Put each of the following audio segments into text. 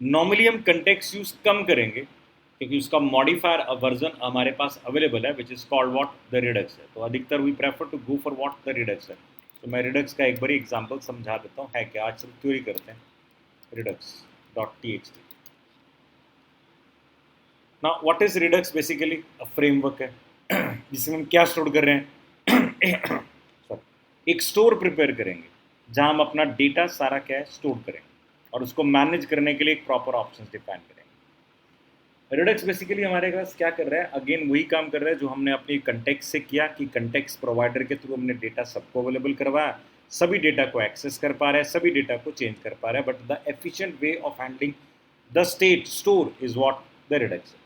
Normally हम context use कम करेंगे क्योंकि उसका मॉडिफायर वर्जन हमारे पास अवेलेबल है which is called what the Redux है। तो अधिकतर we prefer to go for what the Redux है। तो मैं रिडक्स का एक बार एग्जांपल समझा देता हूँ है क्या। आज सिर्फ थ्योरी करते हैं। Redux dot T X T. ना what is Redux basically framework है जिसमें हम क्या स्टोर कर रहे हैं सॉरी एक स्टोर प्रिपेयर करेंगे जहां हम अपना डेटा सारा क्या है स्टोर करेंगे और उसको मैनेज करने के लिए एक प्रॉपर ऑप्शंस डिफाइन करेंगे। रिडक्स बेसिकली हमारे पास क्या कर रहा है, अगेन वही काम कर रहा है जो हमने अपनी कंटेक्स्ट से किया कि कंटेक्स्ट प्रोवाइडर के थ्रू हमने डेटा सबको अवेलेबल करवाया, सभी डेटा को एक्सेस कर पा रहे हैं, सभी डेटा को चेंज कर पा रहे हैं, but the efficient way of handling the state store is what the Redux.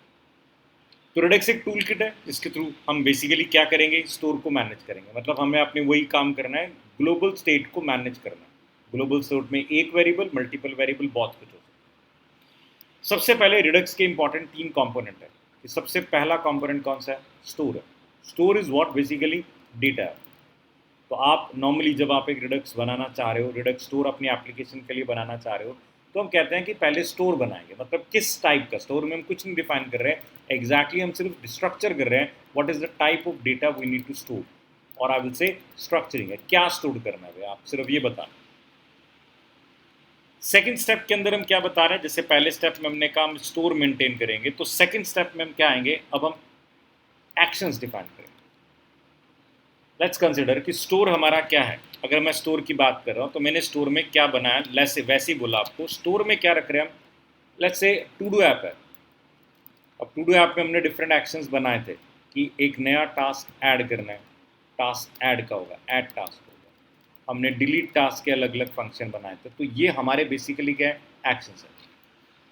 तो रिडक्स एक टूल किट है जिसके थ्रू हम बेसिकली क्या करेंगे, स्टोर को मैनेज करेंगे। मतलब हमें अपने वही काम करना है, ग्लोबल स्टेट को मैनेज करना है। ग्लोबल स्टेट में एक वेरिएबल, मल्टीपल वेरिएबल, बहुत कुछ हो सकता है। सबसे पहले रिडक्स के इंपॉर्टेंट 3 कंपोनेंट है कि सबसे पहला कंपोनेंट कौन सा है, स्टोर है। Store is what basically data है। तो आप नॉर्मली जब आप एक रिडक्स बनाना चाह रहे हो, रिडक्स स्टोर अपनी एप्लीकेशन के लिए बनाना चाह रहे हो, तो हम कहते हैं कि पहले स्टोर बनाएंगे। मतलब किस टाइप का स्टोर में हम कुछ नहीं डिफाइन कर रहे हैं एग्जैक्टली, हम सिर्फ स्ट्रक्चर कर रहे हैं what is the type of data we need to store. और आई विल से स्ट्रक्चरिंग है, क्या स्टोर करना है आप सिर्फ ये बता। सेकंड स्टेप के अंदर हम क्या बता रहे हैं, जैसे पहले स्टेप में हमने कहा हम स्टोर मेंटेन करेंगे, तो सेकंड स्टेप में हम क्या आएंगे, अब हम एक्शंस डिफाइन करेंगे। लेट्स कंसिडर कि स्टोर हमारा क्या है। अगर मैं स्टोर की बात कर रहा हूँ तो मैंने स्टोर में क्या बनाया, वैसे ही बोला आपको। स्टोर में क्या रख रहे हैं हम, let's say to do app है। अब टू डू ऐप में हमने डिफरेंट एक्शंस बनाए थे कि एक नया टास्क ऐड करना है, टास्क ऐड का होगा, ऐड टास्क होगा। हमने डिलीट टास्क के अलग अलग फंक्शन बनाए थे। तो ये हमारे बेसिकली क्या है, एक्शंस है।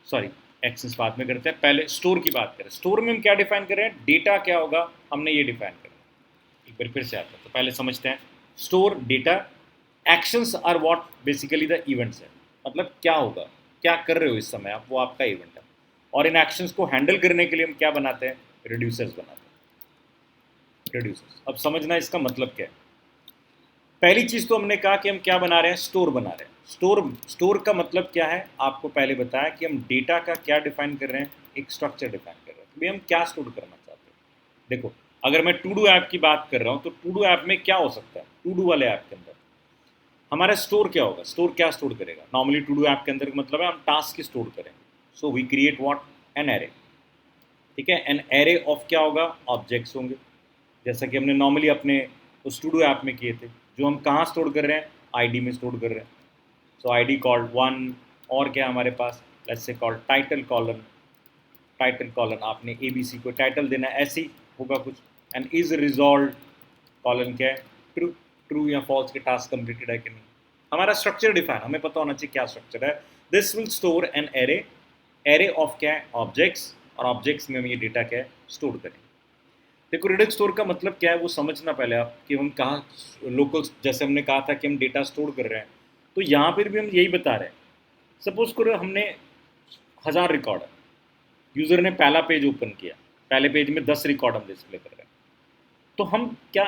सॉरी, एक्शंस बाद में करते हैं, पहले स्टोर की बात करें। स्टोर में हम क्या डिफाइन कर रहे हैं, डेटा क्या होगा, हमने ये डिफाइन करा। एक बार फिर से आता है, तो पहले समझते हैं। Store data, actions are what basically the events है। मतलब क्या होगा, क्या कर रहे हो इस समय आप, वो आपका इवेंट है। और इन एक्शंस को हैंडल करने के लिए हम क्या बनाते हैं, रिड्यूसर्स बनाते हैं। रिड्यूसर्स, अब समझना इसका मतलब क्या है। पहली चीज तो हमने कहा कि हम क्या बना रहे हैं, स्टोर बना रहे हैं। स्टोर का मतलब क्या है, आपको पहले बताया कि हम डेटा का क्या डिफाइन कर रहे हैं, एक स्ट्रक्चर डिफाइन कर रहे हैं कि भाई हम क्या स्टोर करना चाहते हैं। देखो, अगर मैं टू डू ऐप की बात कर रहा हूँ तो टू डू ऐप में क्या हो सकता है, टू डू वाले ऐप के अंदर हमारा स्टोर क्या होगा, स्टोर क्या स्टोर करेगा। नॉर्मली टू डू ऐप के अंदर मतलब है हम टास्क स्टोर करेंगे। So we create what, an array. ठीक है, एन एरे ऑफ क्या होगा, ऑब्जेक्ट्स होंगे, जैसा कि हमने नॉर्मली अपने उस टू डू ऐप में किए थे। जो हम कहाँ स्टोर कर रहे हैं, आईडी में स्टोर कर रहे हैं। सो आईडी कॉल्ड वन, और क्या हमारे पास, let's say called title colon. Title colon आपने एबीसी को टाइटल देना है, ऐसे ही होगा कुछ। एंड इज रिजॉल्व कॉलन क्या है, ट्रू। ट्रू या फॉल्स के टास्क कंप्लीटेड है कि नहीं। हमारा स्ट्रक्चर डिफाइन, हमें पता होना चाहिए क्या स्ट्रक्चर है। This will store an array, array of क्या है, ऑब्जेक्ट्स। और ऑब्जेक्ट्स में हम ये डेटा क्या है, स्टोर करेंगे। देखो, रिडक्स स्टोर का मतलब क्या है वो समझना पहले आप, कि हम कहाँ लोकल, जैसे हमने कहा था कि हम डेटा स्टोर कर रहे हैं, तो यहाँ पर भी हम यही बता रहे हैं। सपोज करो हमने 1000 रिकॉर्ड है, यूज़र ने पहला पेज ओपन किया, पहले पेज में 10 रिकॉर्ड हम डिस्प्ले कर रहे हैं। तो हम क्या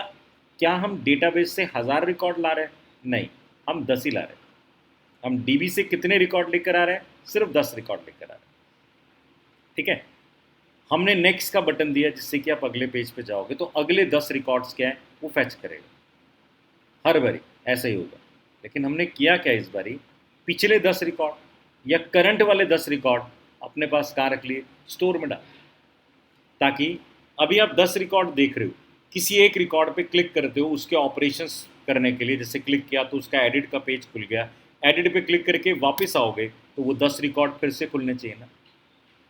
क्या हम डेटाबेस से 1000 रिकॉर्ड ला रहे हैं, नहीं, हम 10 ही ला रहे हैं। हम डीबी से कितने रिकॉर्ड लेकर आ रहे हैं, सिर्फ 10 रिकॉर्ड लेकर आ रहे हैं। ठीक है, हमने नेक्स्ट का बटन दिया जिससे कि आप अगले पेज पे जाओगे, तो अगले 10 रिकॉर्ड्स क्या है वो फैच करेगा। हर बारी ऐसा ही होगा। लेकिन हमने किया क्या इस बारी, पिछले 10 रिकॉर्ड या करंट वाले 10 रिकॉर्ड अपने पास कहाँ रख लिए, स्टोर में डाल। ताकि अभी आप 10 रिकॉर्ड देख रहे हो, किसी एक रिकॉर्ड पे क्लिक करते हो उसके ऑपरेशंस करने के लिए। जैसे क्लिक किया तो उसका एडिट का पेज खुल गया, एडिट पे क्लिक करके वापस आओगे तो वो 10 रिकॉर्ड फिर से खुलने चाहिए ना।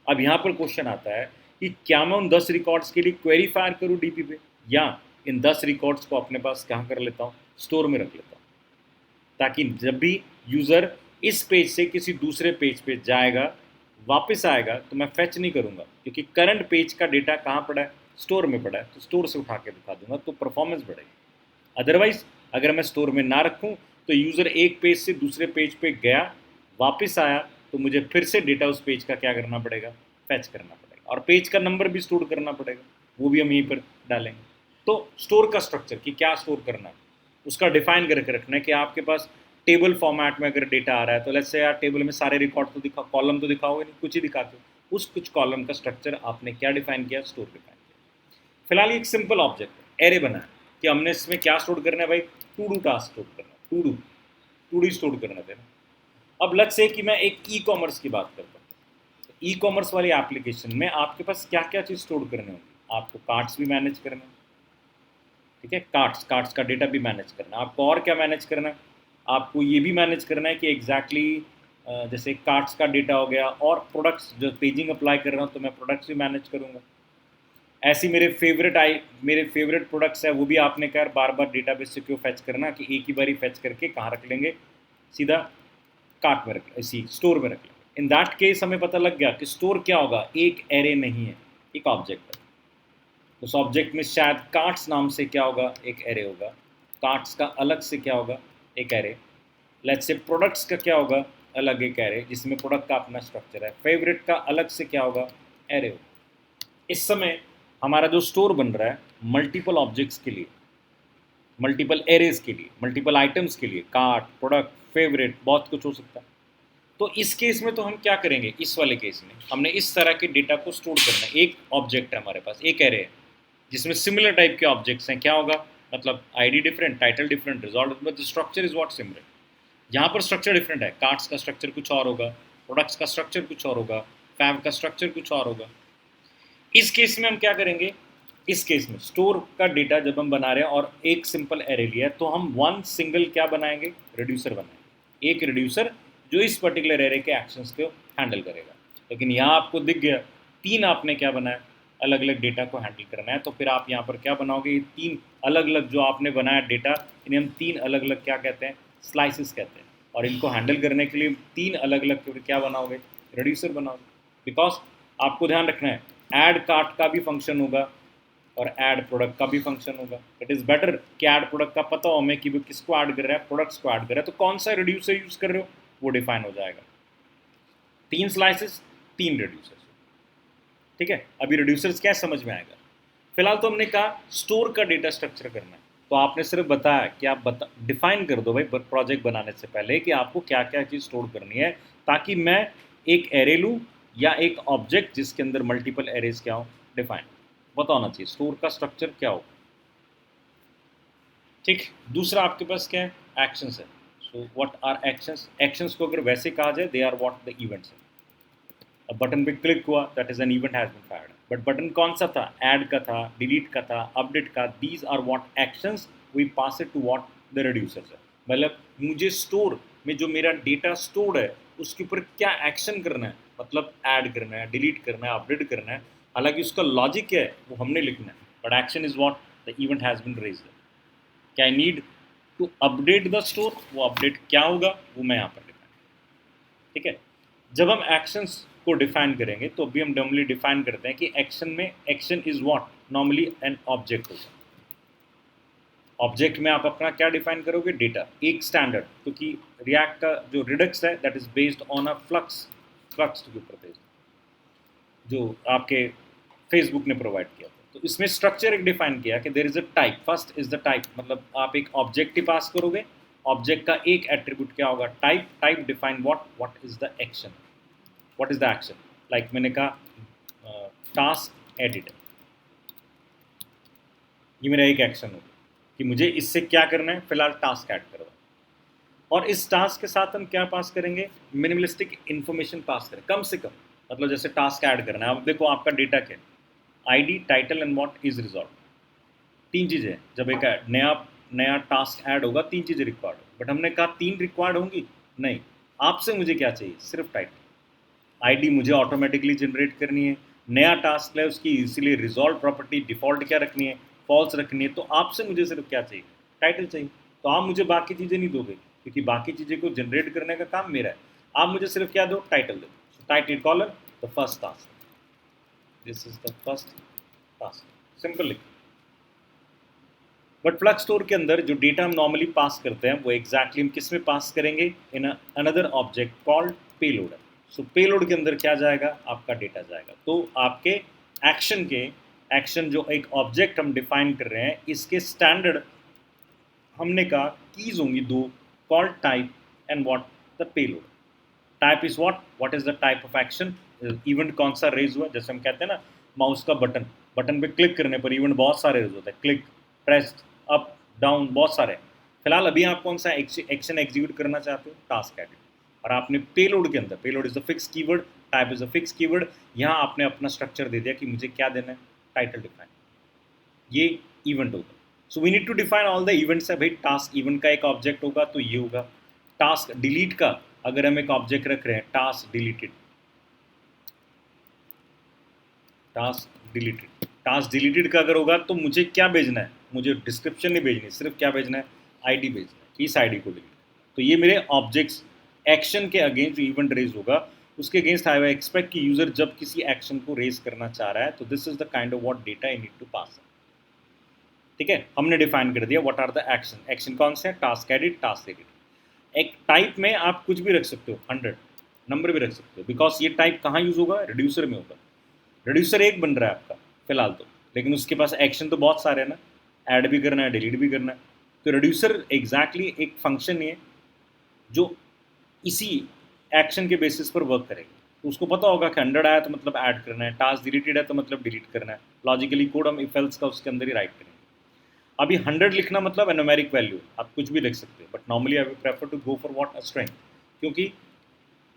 अब यहाँ पर क्वेश्चन आता है कि क्या मैं उन 10 रिकॉर्ड्स के लिए क्वेरी फायर करूँ डीपी पे, या इन 10 रिकॉर्ड्स को अपने पास कहाँ कर लेता हूँ, स्टोर में रख लेता हूँ। ताकि जब भी यूज़र इस पेज से किसी दूसरे पेज पे जाएगा, वापस आएगा, तो मैं फेच नहीं करूँगा क्योंकि करंट पेज का डेटा कहाँ पड़ा है, स्टोर में पड़ा है। तो स्टोर से उठा के दिखा दूंगा तो परफॉर्मेंस बढ़ेगी। अदरवाइज अगर मैं स्टोर में ना रखूँ तो यूज़र एक पेज से दूसरे पेज पे गया, वापस आया, तो मुझे फिर से डेटा उस पेज का क्या करना पड़ेगा, फैच करना पड़ेगा। और पेज का नंबर भी स्टोर करना पड़ेगा, वो भी हम यहीं पर डालेंगे। तो स्टोर का स्ट्रक्चर कि क्या स्टोर करना है उसका डिफाइन करके रखना है कि आपके पास टेबल फॉर्मेट में अगर डेटा आ रहा है तो लेट्स से यार टेबल में सारे रिकॉर्ड तो दिखा, कॉलम तो दिखाओगे नहीं, कुछ ही दिखाते हो। उस कुछ कॉलम का स्ट्रक्चर आपने क्या डिफाइन किया, स्टोर डिफाइन किया। फिलहाल एक सिंपल ऑब्जेक्ट है, एरे बनाया कि हमने इसमें क्या स्टोर करना है भाई, टू डू टास्क स्टोर करना है, टू डू स्टोर करना है। अब लेट्स से कि मैं एक ई कॉमर्स की बात करता हूँ। ई कॉमर्स वाली एप्लीकेशन में आपके पास क्या क्या चीज़ स्टोर करने होंगे, आपको कार्ड्स भी मैनेज करना है, ठीक है, कार्ड्स का डेटा भी मैनेज करना है। आपको और क्या मैनेज करना है, आपको ये भी मैनेज करना है कि एग्जैक्टली जैसे कार्ड्स का डेटा हो गया और प्रोडक्ट्स जो पेजिंग अप्लाई कर रहा हूँ तो मैं प्रोडक्ट्स भी मैनेज करूँगा। ऐसी मेरे फेवरेट प्रोडक्ट्स है वो भी आपने कहा बार बार डेटाबेस से क्यों फैच करना, कि एक ही बार ही फैच करके कहाँ रख लेंगे, सीधा कार्ट में रख, इसी स्टोर में रख लेंगे। इन दैट केस हमें पता लग गया कि स्टोर क्या होगा, एक एरे नहीं है, एक ऑब्जेक्ट है। उस ऑब्जेक्ट में शायद कार्ट्स नाम से क्या होगा, एक एरे होगा। कार्ट्स का अलग से क्या होगा, एक एरे। लेट्स से प्रोडक्ट्स का क्या होगा, अलग एक एरे जिसमें प्रोडक्ट का अपना स्ट्रक्चर है। फेवरेट का अलग से क्या होगा, एरे होगा। इस समय हमारा जो स्टोर बन रहा है मल्टीपल ऑब्जेक्ट्स के लिए, मल्टीपल एरेज के लिए, मल्टीपल आइटम्स के लिए, कार्ट, प्रोडक्ट, फेवरेट, बहुत कुछ हो सकता है। तो इस केस में तो हम क्या करेंगे, इस वाले केस में हमने इस तरह के डेटा को स्टोर करना है। एक ऑब्जेक्ट है हमारे पास, एक एरे है जिसमें सिमिलर टाइप के ऑब्जेक्ट्स हैं। क्या होगा, मतलब ID different, title different, resolve, but the structure is what similar. यहाँ पर स्ट्रक्चर डिफरेंट है, कार्ड्स का स्ट्रक्चर कुछ और होगा, प्रोडक्ट्स का स्ट्रक्चर कुछ और होगा, फैब का स्ट्रक्चर कुछ और होगा। इस केस में हम क्या करेंगे, इस केस में स्टोर का डेटा जब हम बना रहे हैं और एक सिंपल एरे लिया है तो हम वन सिंगल क्या बनाएंगे, रिड्यूसर बनाएंगे। एक रिड्यूसर जो इस पर्टिकुलर एरे के एक्शंस को हैंडल करेगा। लेकिन यहाँ आपको दिख गया तीन आपने क्या बनाया, अलग अलग डेटा को हैंडल करना है। तो फिर आप यहाँ पर क्या बनाओगे, ये तीन अलग अलग जो आपने बनाया डेटा, इन्हें हम तीन अलग अलग क्या कहते हैं, स्लाइसिस कहते हैं। और इनको हैंडल करने के लिए तीन अलग अलग क्या बनाओगे, रिड्यूसर बनाओगे। बिकॉज आपको ध्यान रखना है ऐड कार्ट का भी फंक्शन होगा और ऐड प्रोडक्ट का भी फंक्शन होगा। इट इज़ बेटर कि ऐड प्रोडक्ट का पता हो हमें कि वो किसको ऐड कर रहा है, प्रोडक्ट्स को ऐड कर रहा है, तो कौन सा रिड्यूसर यूज़ कर रहे हो वो डिफाइन हो जाएगा। तीन स्लाइसेस, तीन रिड्यूसर्स, ठीक है। अभी रिड्यूसर्स क्या समझ में आएगा। फिलहाल तो हमने कहा स्टोर का डेटा स्ट्रक्चर करना है, तो आपने सिर्फ बताया कि आप डिफाइन कर दो भाई प्रोजेक्ट बनाने से पहले कि आपको क्या क्या चीज़ स्टोर करनी है, ताकि मैं एक एरे लूँ या एक ऑब्जेक्ट जिसके अंदर मल्टीपल एरेज क्या हो, डिफाइन पता होना चाहिए स्टोर का स्ट्रक्चर क्या हो, ठीक। दूसरा आपके पास क्या है, एक्शंस है। So what are actions, actions को अगर वैसे कहा जाए they are what the events है। अब बटन पे क्लिक हुआ, that is an event has been fired. But button कौन सा था, ऐड का था, डिलीट का था, अपडेट का, these are what actions, we pass it to what the reducers है। मतलब मुझे स्टोर में जो मेरा डेटा स्टोर्ड है उसके ऊपर क्या एक्शन करना है, मतलब ऐड करना है, डिलीट करना है, अपडेट करना है। हालांकि उसका लॉजिक क्या है वो हमने लिखना है, but action is what the event has been raised. क्या I need to update the store, वो अपडेट क्या होगा वो मैं यहाँ पर लिखा है, ठीक है। जब हम एक्शंस को डिफाइन करेंगे तो अभी हम नॉर्मली डिफाइन करते हैं कि एक्शन में, action is what, normally an object होगा। ऑब्जेक्ट में आप अपना क्या डिफाइन करोगे, डेटा, एक स्टैंडर्ड, क्योंकि रिएक्ट का जो रिडक्स है that is based on a flux, flux के ऊपर बेस्ड, जो आपके फेसबुक ने प्रोवाइड किया था। तो इसमें स्ट्रक्चर एक डिफाइन किया कि there is a type, first is the type, मतलब आप एक ऑब्जेक्ट ही पास करोगे, ऑब्जेक्ट का एक एट्रीब्यूट क्या होगा, type, type define what is the action, what is the action. Like मैंने कहा टास्क एडिट, ये मेरा एक एक्शन होगा कि मुझे इससे क्या करना है, फिलहाल टास्क ऐड करवा। और इस टास्क के साथ हम क्या पास करेंगे, मिनिमलिस्टिक इन्फॉर्मेशन पास करें कम से कम। मतलब जैसे टास्क ऐड करना है, अब देखो आपका डेटा क्या है, ID, title and what is resolve, तीन चीज़ें हैं। जब एक नया नया टास्क ऐड होगा तीन चीज़ें रिक्वायर्ड, बट हमने कहा तीन रिक्वायर्ड होंगी नहीं। आपसे मुझे क्या चाहिए, सिर्फ टाइटल, आईडी मुझे ऑटोमेटिकली जनरेट करनी है, नया टास्क है उसकी इसीलिए रिजॉल्व प्रॉपर्टी डिफ़ॉल्ट क्या रखनी है, फॉल्स रखनी है। तो आपसे मुझे सिर्फ क्या चाहिए, टाइटल चाहिए। तो आप मुझे बाकी चीज़ें नहीं दोगे क्योंकि बाकी चीज़ें को जनरेट करने का काम मेरा है। आप मुझे सिर्फ क्या दो, टाइटल दो। टाइटल कॉलर the first task, this is the first task, simple लिख। बट फ्लक्स स्टोर के अंदर जो डेटा हम नॉर्मली पास करते हैं वो एग्जैक्टली हम किस में पास करेंगे, in another object called payload. So payload के अंदर क्या जाएगा, आपका डेटा जाएगा। तो आपके एक्शन के, एक्शन जो एक ऑब्जेक्ट हम डिफाइन कर रहे हैं इसके स्टैंडर्ड हमने कहा कीज होंगी दो, called type and what the payload. Type is what is the type of action. Event कौन सा रेज हुआ, जैसे हम कहते हैं ना माउस का बटन, बटन पे क्लिक करने पर इवेंट बहुत सारे रेज होते हैं, क्लिक, प्रेस, अप, डाउन, बहुत सारे। फिलहाल अभी आप कौन सा एक्शन एग्जीक्यूट करना चाहते हो, टास्क एडिट। और आपने पेलोड के अंदर, payload is a fix keyword, type is a fix keyword, यहाँ आपने अपना स्ट्रक्चर दे दिया कि मुझे क्या देना है, टाइटल डिफाइन, ये इवेंट होगा। So we need to define all the events है भाई। टास्क इवेंट का एक ऑब्जेक्ट होगा तो ये होगा। टास्क डिलीट का अगर हम एक ऑब्जेक्ट रख रहे हैं, टास्क डिलीटेड, टास्क डिलीटेड का अगर होगा तो मुझे क्या भेजना है, मुझे डिस्क्रिप्शन नहीं भेजनी, सिर्फ क्या भेजना है, आईडी भेजना है, इस आईडी को डिलीट। तो ये मेरे ऑब्जेक्ट्स एक्शन के अगेंस्ट जो इवेंट रेज होगा उसके अगेंस्ट आई एक्सपेक्ट कि यूजर जब किसी एक्शन को रेज करना चाह रहा है तो this is the kind of what data I need to pass. ठीक है, हमने डिफाइन कर दिया what are the action. Action कौन से हैं, टास्क एडिट, टास्क एडिट। एक टाइप में आप कुछ भी रख सकते हो, 100 नंबर भी रख सकते हो, बिकॉज ये टाइप कहाँ यूज होगा, रिड्यूसर में होगा। रिड्यूसर एक बन रहा है आपका फिलहाल तो, लेकिन उसके पास एक्शन तो बहुत सारे हैं ना, ऐड भी करना है, डिलीट भी करना है। तो रिड्यूसर एग्जैक्टली एक फंक्शन है जो इसी एक्शन के बेसिस पर वर्क करेगा। तो उसको पता होगा कि 100 आया तो मतलब ऐड करना है, टास्क डिलीटेड है तो मतलब डिलीट करना है। लॉजिकली कोड हम इफ एल्स का उसके अंदर ही राइट करेंगे। अभी 100 लिखना मतलब न्यूमेरिक वैल्यू, आप कुछ भी लिख सकते हो, but normally I will prefer to go for what, a string, क्योंकि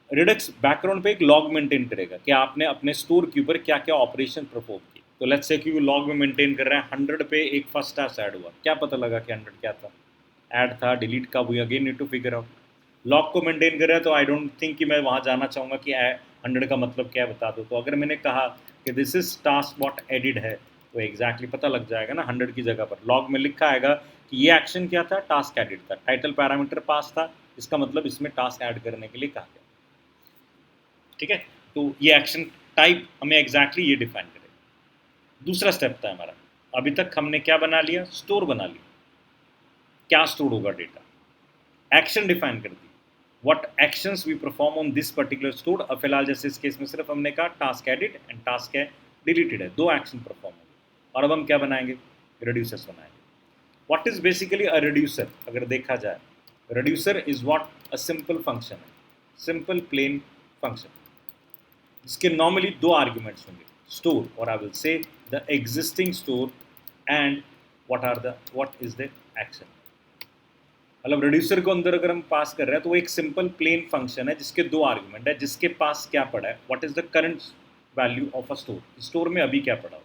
रिडक्स बैकग्राउंड पे एक लॉग मेंटेन करेगा कि आपने अपने स्टोर के ऊपर क्या क्या ऑपरेशन परफॉर्म किए। तो लेट्स से कि वो लॉग में मेंटेन कर रहा है, 100 पे एक फर्स्ट टास्क ऐड हुआ, क्या पता लगा कि 100 क्या था, ऐड था, डिलीट का, we again need to figure out. Log को मेंटेन कर रहा है तो आई डोंट थिंक कि मैं वहाँ जाना चाहूँगा कि 100 का मतलब क्या है बता दो। तो अगर मैंने कहा कि this is task what added है तो एग्जैक्टली पता लग जाएगा ना, 100 की जगह पर लॉग में लिखा आएगा कि ये एक्शन क्या था, टास्क एडिड था, टाइटल पैरामीटर पास था, इसका मतलब इसमें टास्क ऐड करने के लिए कहा गया। ठीक है, तो ये एक्शन टाइप हमें एग्जैक्टली ये डिफाइन करेगा। दूसरा स्टेप था हमारा, अभी तक हमने क्या बना लिया, स्टोर बना लिया, क्या स्टोर होगा डेटा, एक्शन डिफाइन कर दी, what actions we perform on this particular store. अब फिलहाल जैसे इस केस में सिर्फ हमने कहा टास्क एडिट एंड टास्क है डिलीटेड है, दो एक्शन परफॉर्म होंगे। और अब हम क्या बनाएंगे, रिड्यूसर्स बनाएंगे। What is basically a reducer, अगर देखा जाए, reducer is what a simple function है, सिंपल प्लेन फंक्शन, जिसके नॉर्मली दो आर्ग्यूमेंट्स होंगे, स्टोर और I will say the existing store and what is the action. मतलब रिड्यूसर को अंदर अगर हम पास कर रहे हैं तो वो एक सिंपल प्लेन फंक्शन है जिसके दो आर्ग्यूमेंट है, जिसके पास क्या पड़ा है, what is the current value of a store, store में अभी क्या पड़ा हो,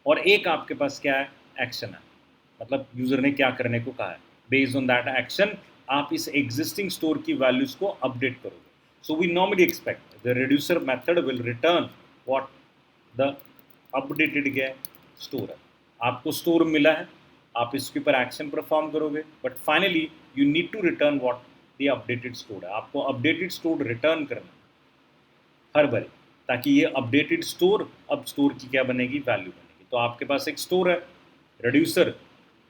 और एक आपके पास क्या है, एक्शन है, मतलब यूजर ने क्या करने को कहा है, बेस्ड ऑन दैट एक्शन आप इस एग्जिस्टिंग स्टोर की वैल्यूज को अपडेट करोगे। So we normally expect the reducer method will return what the updated क्या स्टोर है, आपको स्टोर मिला है, आप इसके ऊपर एक्शन परफॉर्म करोगे, but finally you need to return what the updated store है, आपको अपडेटेड स्टोर रिटर्न करना हर बार, ताकि ये अपडेटेड स्टोर अब स्टोर की क्या बनेगी, वैल्यू बनेगी। तो आपके पास एक स्टोर है, रिड्यूसर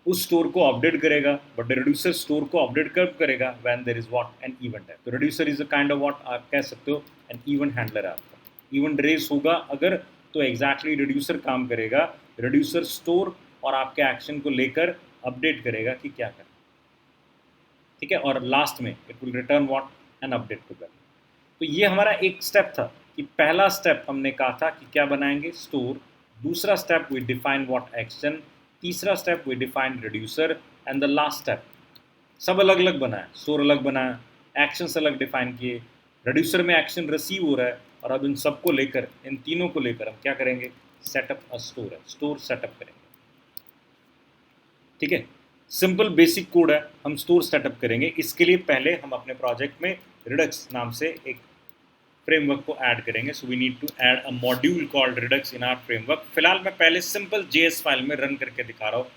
उस स्टोर को अपडेट करेगा, बट रिड्यूसर स्टोर को अपडेट कब करेगा, when there is what an event है। तो reducer is a kind of what आप कह सकते हो एन इवेंट हैंडलर है आपका, इवेंट रेस होगा अगर तो एग्जैक्टली रिड्यूसर काम करेगा, रिड्यूसर स्टोर और आपके एक्शन को लेकर अपडेट करेगा कि क्या करना, ठीक है, और लास्ट में it will return what an update to value. तो ये हमारा एक स्टेप था कि पहला स्टेप हमने कहा था कि क्या बनाएंगे, स्टोर, दूसरा step we define what action, तीसरा step we define reducer, and the last step सब अलग अलग बनाया, स्टोर अलग बनाया, एक्शंस अलग डिफाइन किए, रिड्यूसर में एक्शन रिसीव हो रहा है, और अब इन सबको लेकर, इन तीनों को लेकर हम क्या करेंगे, सेटअप अ स्टोर है, स्टोर सेटअप करेंगे। ठीक है, सिंपल बेसिक कोड है, हम स्टोर सेटअप करेंगे। इसके लिए पहले हम अपने प्रोजेक्ट में रिडक्स नाम से एक फ्रेमवर्क को ऐड करेंगे। So we need to add a module called Redux in our framework. फिलहाल मैं पहले सिंपल JS फाइल में रन करके दिखा रहा हूँ,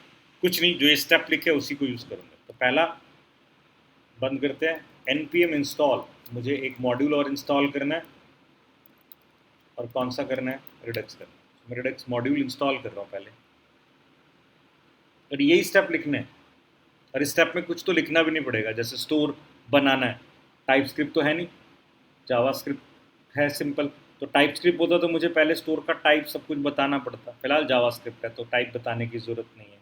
कुछ नहीं, जो ये स्टेप लिखे उसी को यूज़ करूँगा। तो पहला बंद करते हैं, npm इंस्टॉल, मुझे एक मॉड्यूल और इंस्टॉल करना है, और कौन सा करना है, रिडक्स करना है। मैं रिडक्स मॉड्यूल इंस्टॉल कर रहा हूँ पहले, और यही स्टेप लिखने हैं, और इस स्टेप में कुछ तो लिखना भी नहीं पड़ेगा, जैसे स्टोर बनाना है, टाइप स्क्रिप्ट तो है नहीं, जावास्क्रिप्ट है सिंपल, तो टाइप स्क्रिप्ट होता तो मुझे पहले स्टोर का टाइप सब कुछ बताना पड़ता, फिलहाल जावास्क्रिप्ट है तो टाइप बताने की ज़रूरत नहीं है।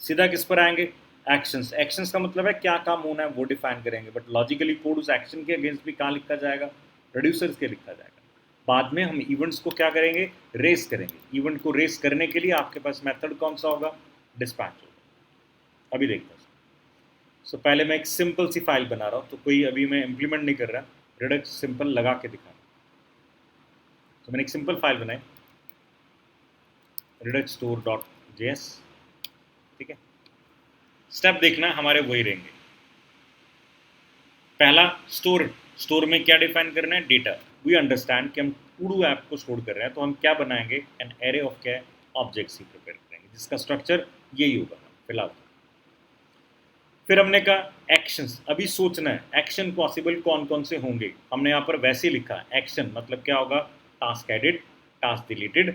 सीधा किस पर आएंगे, एक्शंस, एक्शंस का मतलब है क्या काम होना है वो डिफाइन करेंगे, बट लॉजिकली कोड उस एक्शन के अगेंस्ट भी कहाँ लिखा जाएगा, रेड्यूसर्स के लिखा जाएगा। बाद में हम इवेंट्स को क्या करेंगे, रेस करेंगे। इवेंट को रेस करने के लिए आपके पास मेथड कौन सा होगा, डिस्पैच होगा। अभी देखते हैं। सो पहले मैं एक सिंपल सी फाइल बना रहा हूँ, तो कोई अभी मैं इम्प्लीमेंट नहीं कर रहा, रिडक्स सिंपल लगा के दिखा रहा हूँ। तो मैंने एक सिंपल फाइल बनाई, रिडक्स स्टोर डॉट जेएस, ठीक है। स्टेप देखना हमारे वही रहेंगे। पहला स्टोर, स्टोर में क्या डिफाइन करना है, डेटा। वी अंडरस्टैंड कि हम टूडू ऐप को स्टोर कर रहे हैं, तो हम क्या बनाएंगे, एन एरे ऑफ क्या ऑब्जेक्ट्स ही प्रिपेयर करेंगे, जिसका स्ट्रक्चर यही होगा फिलहाल। फिर हमने कहा एक्शंस, अभी सोचना है एक्शन पॉसिबल कौन कौन से होंगे। हमने यहाँ पर वैसे ही लिखा एक्शन मतलब क्या होगा, task edit, task deleted,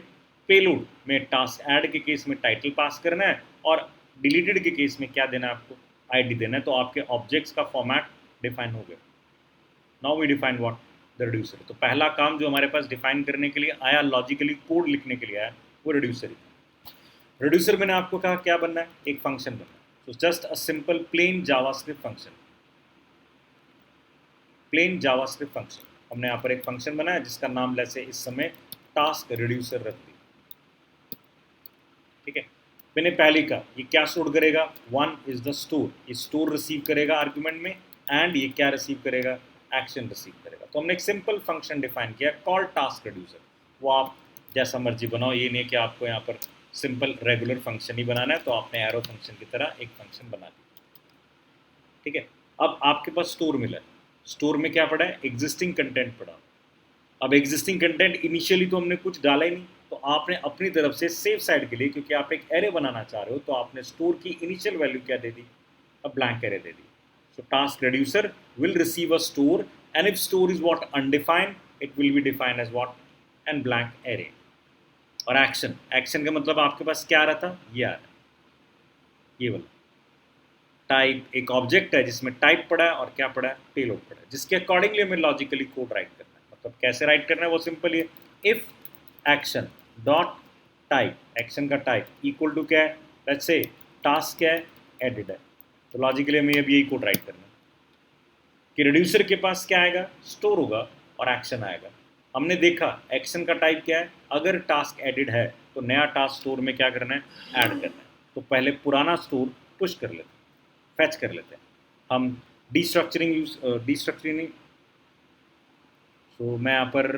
payload में टास्क ऐड के केस में टाइटल पास करना है, और डिलीटेड के केस में क्या देना है आपको, आईडी देना है। तो आपके ऑब्जेक्ट्स का फॉर्मेट डिफाइन हो गया। Now we define what, the reducer. तो पहला काम जो हमारे पास डिफाइन करने के लिए आया, लॉजिकली कोड लिखने के लिए आया, वो रिड्यूसर ही। रिड्यूसर मैंने आपको कहा क्या बनना है, एक फंक्शन बनना है। So just a simple plain JavaScript function, plain JavaScript function। हमने यहाँ पर एक फंक्शन बनाया जिसका नाम जैसे इस समय टास्क रिड्यूसर रख दी, ठीक है। मैंने पहले कहा ये क्या स्टोर करेगा, वन इज द स्टोर, ये स्टोर रिसीव करेगा आर्ग्यूमेंट में, एंड ये क्या रिसीव करेगा, एक्शन रिसीव करेगा। तो हमने एक सिंपल फंक्शन डिफाइन किया कॉल टास्क रिड्यूसर। वो आप जैसा मर्जी बनाओ, ये नहीं कि आपको यहाँ पर सिंपल रेगुलर फंक्शन ही बनाना है, तो आपने एरो फंक्शन की तरह एक फंक्शन बना दिया, ठीक है। अब आपके पास स्टोर मिला है, स्टोर में क्या पड़ा है, एग्जिस्टिंग कंटेंट पड़ा। अब एग्जिस्टिंग कंटेंट इनिशियली तो हमने कुछ डाला ही नहीं, तो आपने अपनी तरफ से सेफ साइड के लिए, क्योंकि आप एक एरे बनाना चाह रहे हो, तो आपने स्टोर की इनिशियल वैल्यू क्या दे दी, अब ब्लैंक एरे दे दी। So task reducer will receive a store, and if store is what undefined, it will be defined as what and blank array. और एक्शन, एक्शन का मतलब आपके पास क्या आ रहा था, ये आ रहा है, ये वाला टाइप। एक ऑब्जेक्ट है जिसमें टाइप पड़ा है और क्या पड़ा है, पेलोड पड़ा है, जिसके अकॉर्डिंगली हमें लॉजिकली कोड राइट करना है। मतलब कैसे राइट करना है वो सिंपल है, if action dot type, action का टाइप इक्वल टू क्या है, लेट्स से टास्क क्या है, एडिट है। तो लॉजिकली हमें अब यही कोड राइट करना है कि रिड्यूसर के पास क्या आएगा, स्टोर होगा और एक्शन आएगा। हमने देखा एक्शन का टाइप क्या है, अगर टास्क एडिड है तो नया टास्क स्टोर में क्या करना है, ऐड करना है। तो पहले पुराना स्टोर पुश कर लेते हैं, फैच कर लेते हैं हम, डिस्ट्रक्चरिंग। सो मैं यहाँ पर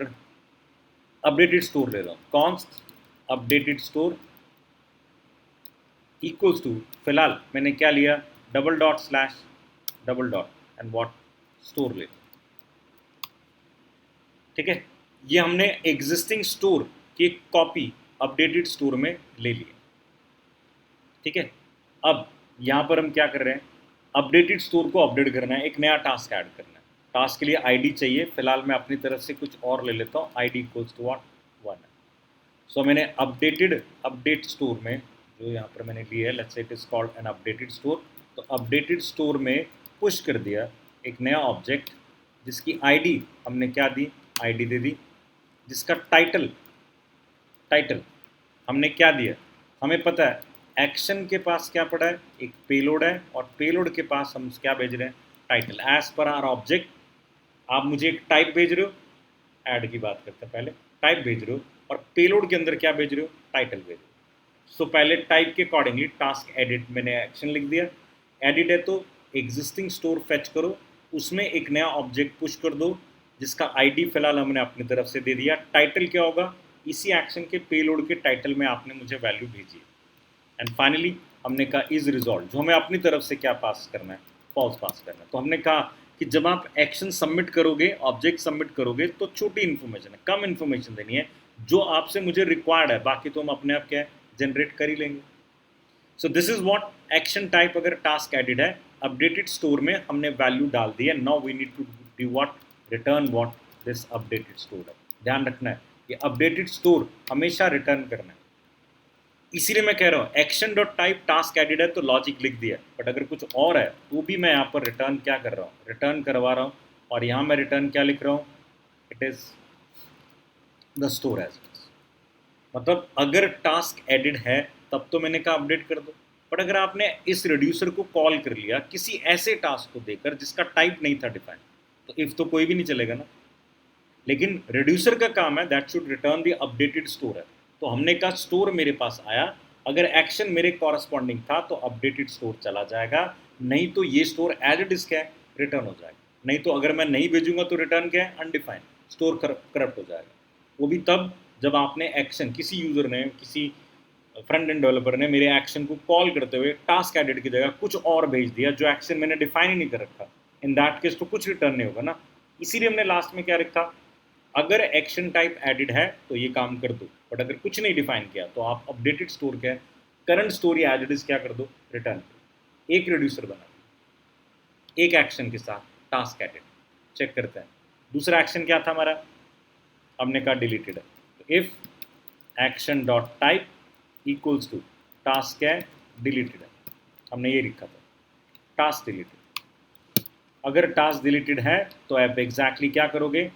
अपडेटेड स्टोर ले रहा हूँ, const updated store equals to, फिलहाल मैंने क्या लिया, double dot slash double dot and what, store ले, ठीक है। ये हमने एग्जिस्टिंग स्टोर की कॉपी अपडेटेड स्टोर में ले ली, ठीक है। अब यहाँ पर हम क्या कर रहे हैं, अपडेटेड स्टोर को अपडेट करना है, एक नया टास्क ऐड करना है। टास्क के लिए आईडी चाहिए, फिलहाल मैं अपनी तरफ से कुछ और ले लेता हूँ, आईडी इक्वल्स टू व्हाट, 1 है। सो मैंने अपडेट स्टोर में जो यहाँ पर मैंने लिया है, let's say it is called an updated store. तो अपडेटेड स्टोर में पुश कर दिया एक नया ऑब्जेक्ट जिसकी आईडी हमने क्या दी, आईडी दे दी, जिसका टाइटल हमने क्या दिया, हमें पता है एक्शन के पास क्या पड़ा है, एक पेलोड है, और पेलोड के पास हम क्या भेज रहे हैं, title. As per our object आप मुझे एक टाइप भेज रहे हो, ऐड की बात करते हैं, पहले टाइप भेज रहे हो, और पेलोड के अंदर क्या भेज रहे हो, टाइटल भेज रहे हो। सो पहले टाइप के अकॉर्डिंगली टास्क एडिट मैंने एक्शन लिख दिया, एडिट है तो एग्जिस्टिंग स्टोर फेच करो, उसमें एक नया ऑब्जेक्ट पुश कर दो जिसका आईडी फिलहाल हमने अपनी तरफ से दे दिया, टाइटल क्या होगा, इसी एक्शन के पेलोड के टाइटल में आपने मुझे वैल्यू भेजी। एंड फाइनली हमने कहा इज रिजॉल्व, जो हमें अपनी तरफ से क्या पास करना है, फॉल्स पास करना है। तो हमने कहा कि जब आप एक्शन सबमिट करोगे, ऑब्जेक्ट सबमिट करोगे, तो छोटी इन्फॉर्मेशन है, कम इन्फॉर्मेशन देनी है जो आपसे मुझे रिक्वायर्ड है, बाकी तो हम अपने आप क्या जनरेट कर ही लेंगे। So this is what action type, अगर टास्क एडिड है, अपडेटेड स्टोर में हमने वैल्यू डाल दी है, now we need to do what, return what this updated store है। ध्यान रखना है कि अपडेटेड स्टोर हमेशा रिटर्न करना है, इसीलिए मैं कह रहा हूँ action dot type task added है तो लॉजिक लिख दिया, बट अगर कुछ और है तो भी मैं यहाँ पर रिटर्न क्या कर रहा हूँ, रिटर्न करवा रहा हूँ। और यहाँ मैं रिटर्न क्या लिख रहा हूँ, it is the store as, मतलब अगर टास्क एडिड है तब तो मैंने कहा अपडेट कर दो, बट अगर आपने इस रिड्यूसर को कॉल कर लिया किसी ऐसे टास्क को देकर जिसका टाइप नहीं था डिफाइन, तो इफ तो कोई भी नहीं चलेगा ना। लेकिन रिड्यूसर का काम है that should return the updated store है। तो हमने कहा स्टोर मेरे पास आया, अगर एक्शन मेरे कॉरस्पॉन्डिंग था तो अपडेटेड स्टोर चला जाएगा, नहीं तो ये स्टोर एज इट इज क्या है रिटर्न हो जाएगा। नहीं तो अगर मैं नहीं भेजूंगा तो रिटर्न क्या है अनडिफाइंड, स्टोर करप्ट हो जाएगा। वो भी तब जब आपने एक्शन, किसी यूजर ने, किसी फ्रंट एंड डेवलपर ने मेरे एक्शन को कॉल करते हुए टास्क एडिट की जगह कुछ और भेज दिया जो एक्शन मैंने डिफाइन ही नहीं कर रखा। इन दैट केस तो कुछ रिटर्न नहीं होगा ना। इसीलिए हमने लास्ट में क्या रखा, अगर एक्शन टाइप एडिड है तो ये काम कर दो, बट अगर कुछ नहीं डिफाइन किया तो आप अपडेटेड स्टोर क्या है, करंट स्टोर या एज इट इज क्या कर दो, रिटर्न करो। एक रिड्यूसर बना, एक एक्शन के साथ टास्क एडिट। चेक करते हैं दूसरा एक्शन क्या था हमारा, हमने कहा डिलीटेड है। तो if action dot type equals to task है डिलीटेड है, हमने ये लिखा था टास्क डिलीटेड। अगर टास्क डिलीटेड है तो आप एग्जैक्टली क्या करोगे,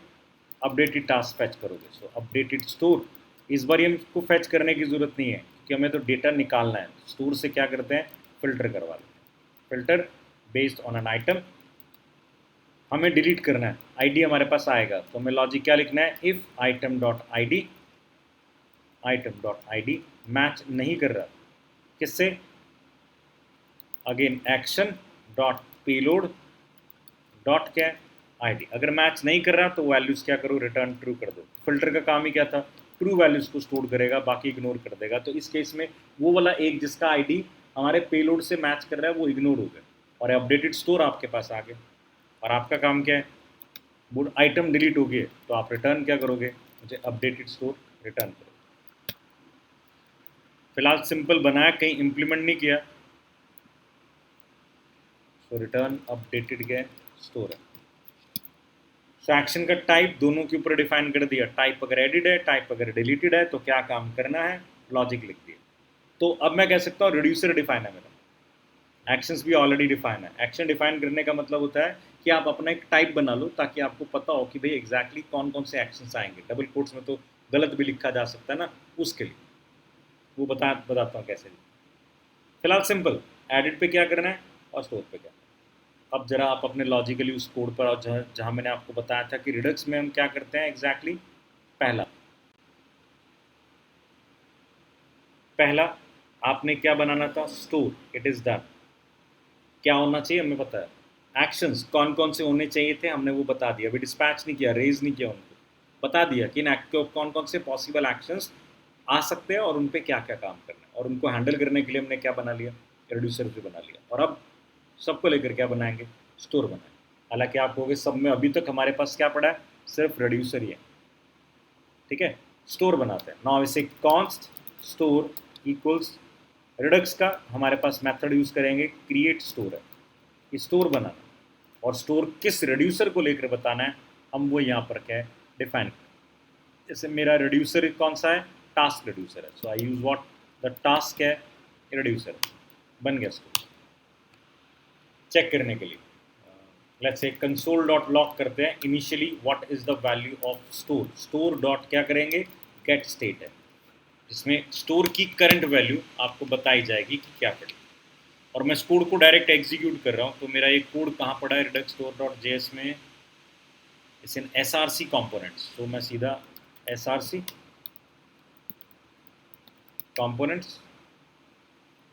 अपडेटेड टास्क फैच करोगे। सो अपडेटेड स्टोर, इस बार हमको फैच करने की ज़रूरत नहीं है क्योंकि हमें तो डेटा निकालना है। स्टोर से क्या करते हैं, फिल्टर करवा लेते हैं। Filter based on an item, हमें डिलीट करना है, आईडी हमारे पास आएगा तो हमें लॉजिक क्या लिखना है, if item dot ID match नहीं कर रहा किससे, again action dot payload dot क्या आईडी। अगर मैच नहीं कर रहा तो वैल्यूज क्या करो, रिटर्न ट्रू कर दो। फिल्टर का काम ही क्या था, ट्रू वैल्यूज को स्टोर करेगा, बाकी इग्नोर कर देगा। तो इस केस में वो वाला एक जिसका आईडी हमारे पेलोड से मैच कर रहा है वो इग्नोर हो गया और अपडेटेड स्टोर आपके पास आ गया। और आपका काम क्या है, वो आइटम डिलीट हो गए तो आप रिटर्न क्या करोगे, मुझे अपडेटेड स्टोर रिटर्न करो। फिलहाल सिंपल बनाया, कहीं इंप्लीमेंट नहीं किया। सो रिटर्न अपडेटेड क्या स्टोर है। सो एक्शन का टाइप दोनों के ऊपर डिफाइन कर दिया, टाइप अगर एडिड है, टाइप अगर डिलीटेड है तो क्या काम करना है, लॉजिक लिख दिया। तो अब मैं कह सकता हूँ रिड्यूसर डिफाइन है मेरा, एक्शंस भी ऑलरेडी डिफाइन है। एक्शन डिफाइन करने का मतलब होता है कि आप अपना एक टाइप बना लो ताकि आपको पता हो कि भाई एग्जैक्टली कौन कौन से एक्शंस आएंगे। डबल कोट्स में तो गलत भी लिखा जा सकता है ना, उसके लिए वो बताता हूँ कैसे। फिलहाल सिंपल, एडिट पे क्या करना है और स्टोर पे क्या। अब जरा आप अपने लॉजिकली उस कोड पर, और जहाँ मैंने आपको बताया था कि रिडक्स में हम क्या करते हैं एग्जैक्टली, पहला आपने क्या बनाना था, स्टोर, इट इज़ डन। क्या होना चाहिए हमें पता है, एक्शंस कौन कौन से होने चाहिए थे हमने वो बता दिया, अभी डिस्पैच नहीं किया, रेज नहीं किया, उनको बता दिया कि कौन कौन से पॉसिबल एक्शंस आ सकते हैं और उन पर क्या क्या काम करना है। और उनको हैंडल करने के लिए हमने क्या बना लिया, रिड्यूसर भी बना लिया। और अब सबको लेकर क्या बनाएंगे, स्टोर बनाएंगे। हालांकि आप कहोगे सब में अभी तक हमारे पास क्या पड़ा है, सिर्फ रिड्यूसर ही है। ठीक है, स्टोर बनाते हैं। नाउ इसे कॉन्स्ट स्टोर इक्वल्स रिडक्स का हमारे पास मेथड यूज करेंगे, क्रिएट स्टोर है, स्टोर बनाना। और स्टोर किस रिड्यूसर को लेकर बताना है, हम वो यहाँ पर क्या है डिफाइन। जैसे मेरा रिड्यूसर कौन सा है, टास्क रिड्यूसर है। सो आई यूज व्हाट, द टास्क है रिड्यूसर, बन गया स्टोर। चेक करने के लिए let's say console dot log करते हैं, initially what is the value of store. Store dot क्या करेंगे, गेट स्टेट है, जिसमें स्टोर की करंट वैल्यू आपको बताई जाएगी कि क्या पड़ी। और मैं इस कोड को डायरेक्ट एग्जीक्यूट कर रहा हूँ, तो मेरा ये कोड कहाँ पड़ा है, रिडक्स स्टोर डॉट जेएस में, इट्स इन एसआरसी कंपोनेंट्स। तो मैं सीधा एसआरसी कंपोनेंट्स,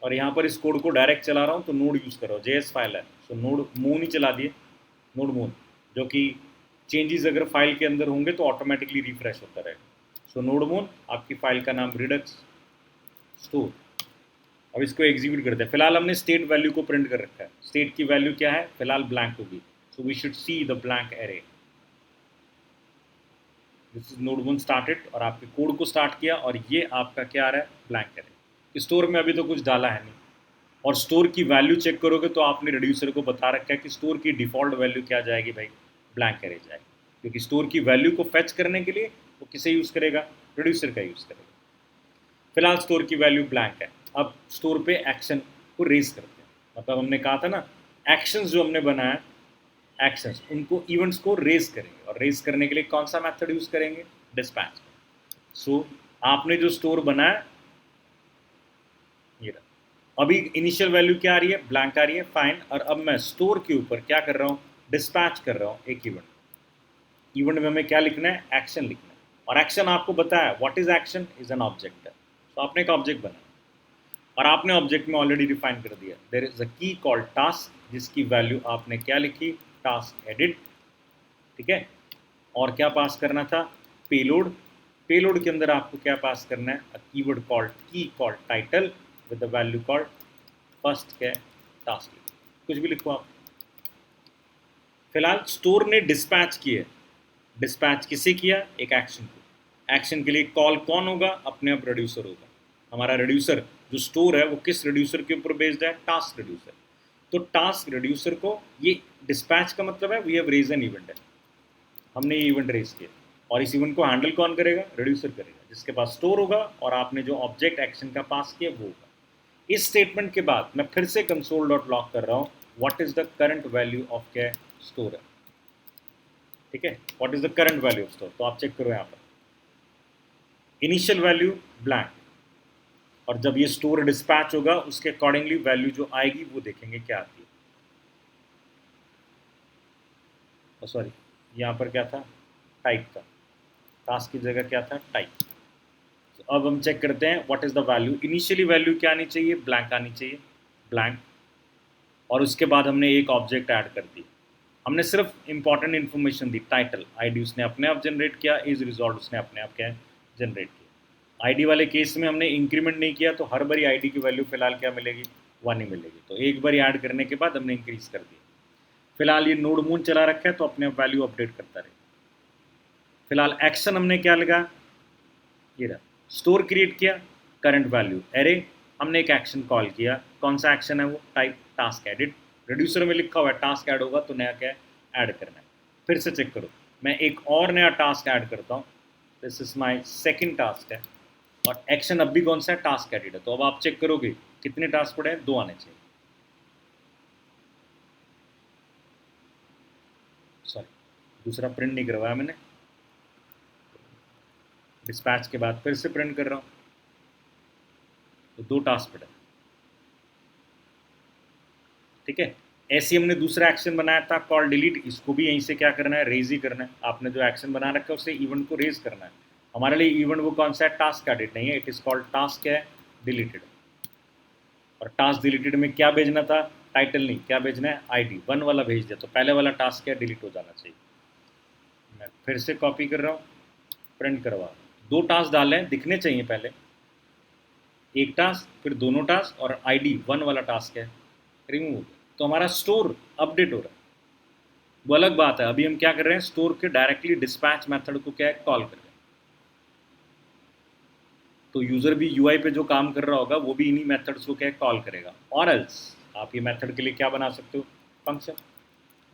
और यहाँ पर इस कोड को डायरेक्ट चला रहा हूँ तो नोड यूज़ कर रहा हूँ, जेएस फाइल है। सो नोड मून ही चला दिए, नोड मून, जो कि चेंजेस अगर फाइल के अंदर होंगे तो ऑटोमेटिकली रिफ्रेश होता रहेगा। सो नोड मून, आपकी फाइल का नाम रिडक्स स्टोर। अब इसको एग्जीक्यूट करते हैं। फिलहाल हमने स्टेट वैल्यू को प्रिंट कर रखा है, स्टेट की वैल्यू क्या है, फिलहाल ब्लैंक होगी। So we should see the blank array. This is node one started, और आपके कोड को स्टार्ट किया, और ये आपका क्या आ रहा है, ब्लैंक एरे। स्टोर में अभी तो कुछ डाला है नहीं। और स्टोर की वैल्यू चेक करोगे तो आपने रिड्यूसर को बता रखा है कि स्टोर की डिफ़ॉल्ट वैल्यू क्या जाएगी भाई, ब्लैंक एरे जाएगी। क्योंकि स्टोर की वैल्यू को फेच करने के लिए वो किसे यूज़ करेगा, रिड्यूसर का यूज़ करेगा। फिलहाल स्टोर की वैल्यू ब्लैंक है। अब स्टोर पे एक्शन को रेज करते हैं, मतलब हमने कहा था ना, एक्शंस जो हमने बनाया, एक्शंस उनको इवेंट्स को रेज करेंगे, और रेज करने के लिए कौन सा मेथड यूज़ करेंगे, डिस्पैच। सो आपने जो स्टोर बनाया ये रहा, अभी इनिशियल वैल्यू क्या आ रही है, ब्लैंक आ रही है, फाइन। और अब मैं स्टोर के ऊपर क्या कर रहा हूँ, डिस्पैच कर रहा हूँ एक इवेंट। इवेंट में हमें क्या लिखना है, एक्शन लिखना है। और एक्शन आपको बताया what is action, is an object है। तो आपने एक ऑब्जेक्ट बनाया और आपने ऑब्जेक्ट में ऑलरेडी डिफाइन कर दिया देयर इज अ की कॉल्ड टास्क, जिसकी वैल्यू आपने क्या लिखी, टास्क एडिट। ठीक है, और क्या पास करना था, पेलोड। पेलोड के अंदर आपको क्या पास करना है, अ कीवर्ड कॉल्ड की called title with the value called first के टास्क। कुछ भी लिखो आप। फिलहाल स्टोर ने डिस्पैच किए, डिस्पैच किसे किया, एक एक्शन को। एक्शन के लिए कॉल कौन होगा, अपने आप रिड्यूसर होगा। हमारा रिड्यूसर जो स्टोर है वो किस रिड्यूसर के ऊपर बेस्ड है, टास्क रिड्यूसर। तो टास्क रिड्यूसर को ये डिस्पैच का मतलब है we have raise an event है, हमने ये इवेंट रेज किया। और इस इवेंट को हैंडल कौन करेगा, रिड्यूसर करेगा, जिसके पास स्टोर होगा और आपने जो ऑब्जेक्ट एक्शन का पास किया वो होगा। इस स्टेटमेंट के बाद मैं फिर से कंसोल डॉट लॉग कर रहा हूँ what is the current value of क्या स्टोर है। ठीक है, what is the current value of store, तो आप चेक करो यहाँ पर इनिशियल वैल्यू ब्लैंक, और जब ये स्टोर डिस्पैच होगा उसके अकॉर्डिंगली वैल्यू जो आएगी वो देखेंगे क्या आती है। सॉरी, यहाँ पर क्या था, टाइप था, टास्क की जगह क्या था, टाइप। तो अब हम चेक करते हैं what is the value. Initially value क्या आनी चाहिए, ब्लैंक आनी चाहिए, ब्लैंक। और उसके बाद हमने एक ऑब्जेक्ट ऐड कर दी, हमने सिर्फ इंपॉर्टेंट इन्फॉर्मेशन दी, टाइटल, आईडी उसने अपने आप जनरेट किया, इज रिजॉल्व उसने अपने आप क्या जनरेट किया। आईडी वाले केस में हमने इंक्रीमेंट नहीं किया, तो हर बारी आईडी की वैल्यू फिलहाल क्या मिलेगी, 1 ही मिलेगी। तो एक बार ऐड करने के बाद हमने इंक्रीज कर दिया। फिलहाल ये नोड मून चला रखा है तो अपने आप वैल्यू अपडेट करता रहे। फिलहाल एक्शन हमने क्या लगा, ये रहा, स्टोर क्रिएट किया, करंट वैल्यू एरे, हमने एक एक्शन कॉल किया, कौन सा एक्शन है वो, टाइप टास्क एडिट। रिड्यूसर में लिखा हुआ है टास्क ऐड होगा तो नया क्या ऐड करना है। फिर से चेक करो, मैं एक और नया टास्क ऐड करता हूँ, this is my second task है, और एक्शन अब भी कौन सा है, टास्क एडिट है। तो अब आप चेक करोगे कितने टास्क पड़े हैं, 2 आने चाहिए। सॉरी, दूसरा प्रिंट नहीं करवाया मैंने, डिस्पैच के बाद फिर से प्रिंट कर रहा हूँ, तो 2 टास्क पड़े। ठीक है, ऐसे हमने दूसरा एक्शन बनाया था कॉल डिलीट, इसको भी यहीं से क्या करना है, रेज ही करना है। आपने जो एक्शन बना रखा है उससे इवेंट को रेज करना है। हमारे लिए इवेंट वो कौन सा है, टास्क एडिट नहीं है, इट इज कॉल्ड टास्क है डिलीटेड। और टास्क डिलीटेड में क्या भेजना था, टाइटल नहीं, क्या भेजना है, आईडी 1 वाला भेज दिया, तो पहले वाला टास्क क्या डिलीट हो जाना चाहिए। मैं फिर से कॉपी कर रहा हूँ, प्रिंट करवा, 2 टास्क डाले हैं, दिखने चाहिए पहले, एक टास्क फिर दोनों टास्क, और आईडी 1 वाला टास्क है रिमूव हो गया। तो हमारा स्टोर अपडेट हो रहा है। वो अलग बात है, अभी हम क्या कर रहे हैं, स्टोर के डायरेक्टली डिस्पैच मेथड को क्या है, कॉल कर रहे हैं। तो यूजर भी यूआई पे जो काम कर रहा होगा वो भी इन्हीं मेथड्स को क्या है, कॉल करेगा। और एल्स आप ये मेथड के लिए क्या बना सकते हो, function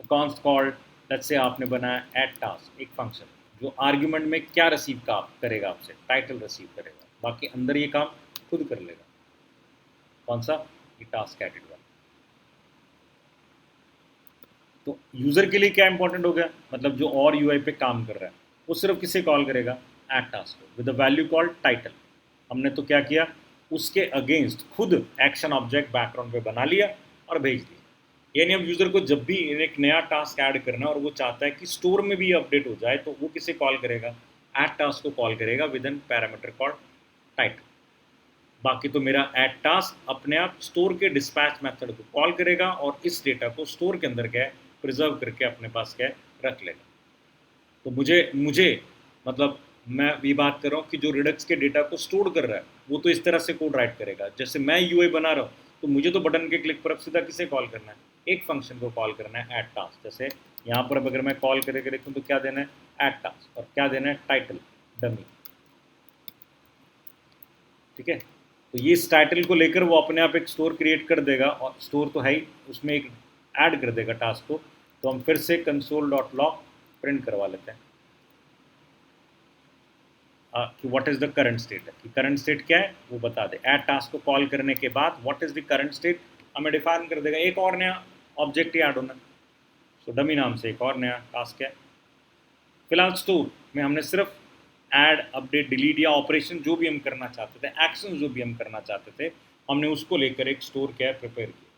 const called, let's say आपने बनाया ऐड टास्क, एक फंक्शन जो आर्ग्यूमेंट में क्या रिसीव का करेगा, आपसे टाइटल रिसीव करेगा, बाकी अंदर ये काम खुद कर लेगा। कौन सा, ये टास्क एडिट वाला। तो यूजर के लिए क्या इंपॉर्टेंट हो गया, मतलब जो और यूआई पे काम कर रहा है वो सिर्फ किसे कॉल करेगा, ऐड टास्क को with the value called title. हमने तो क्या किया, उसके अगेंस्ट खुद एक्शन ऑब्जेक्ट बैकग्राउंड पे बना लिया और भेज दिया। यानी अब यूजर को जब भी एक नया टास्क ऐड करना है और वो चाहता है कि स्टोर में भी अपडेट हो जाए, तो वो किसे कॉल करेगा, ऐड टास्क को कॉल करेगा with an parameter called title. बाकी तो मेरा ऐड टास्क अपने आप स्टोर के डिस्पैच मेथड को कॉल करेगा और इस डेटा को स्टोर के अंदर क्या है, प्रिजर्व करके अपने पास क्या है, रख लेगा। तो मुझे मुझे मतलब मैं ये बात कर रहा हूँ कि जो रिडक्स के डेटा को स्टोर कर रहा है वो तो इस तरह से कोड राइट करेगा, जैसे मैं यूआई बना रहा हूँ तो मुझे तो बटन के क्लिक पर अब सीधा किसे कॉल करना है, एक फंक्शन को कॉल करना है, ऐड टास्क। जैसे यहाँ पर अब अगर मैं कॉल करके देखूँ तो क्या देना है, ऐड टास्क, और क्या देना है, टाइटल डमी। ठीक है, तो ये इस टाइटल को लेकर वो अपने आप एक स्टोर क्रिएट कर देगा, और स्टोर तो है ही, उसमें एक ऐड कर देगा टास्क को। तो हम फिर से कंसोल डॉट लॉग प्रिंट करवा लेते हैं कि what is the current state है, कि करंट स्टेट क्या है वो बता दे। ऐड टास्क को कॉल करने के बाद what is the current state हमें डिफाइन कर देगा, एक और नया ऑब्जेक्ट ही ऐड होना। सो डमी नाम से एक और नया टास्क है। फिलहाल स्टोर में हमने सिर्फ ऐड, अपडेट, डिलीट या ऑपरेशन जो भी हम करना चाहते थे, एक्शन जो भी हम करना चाहते थे, हमने उसको लेकर एक स्टोर क्या प्रिपेयर किया।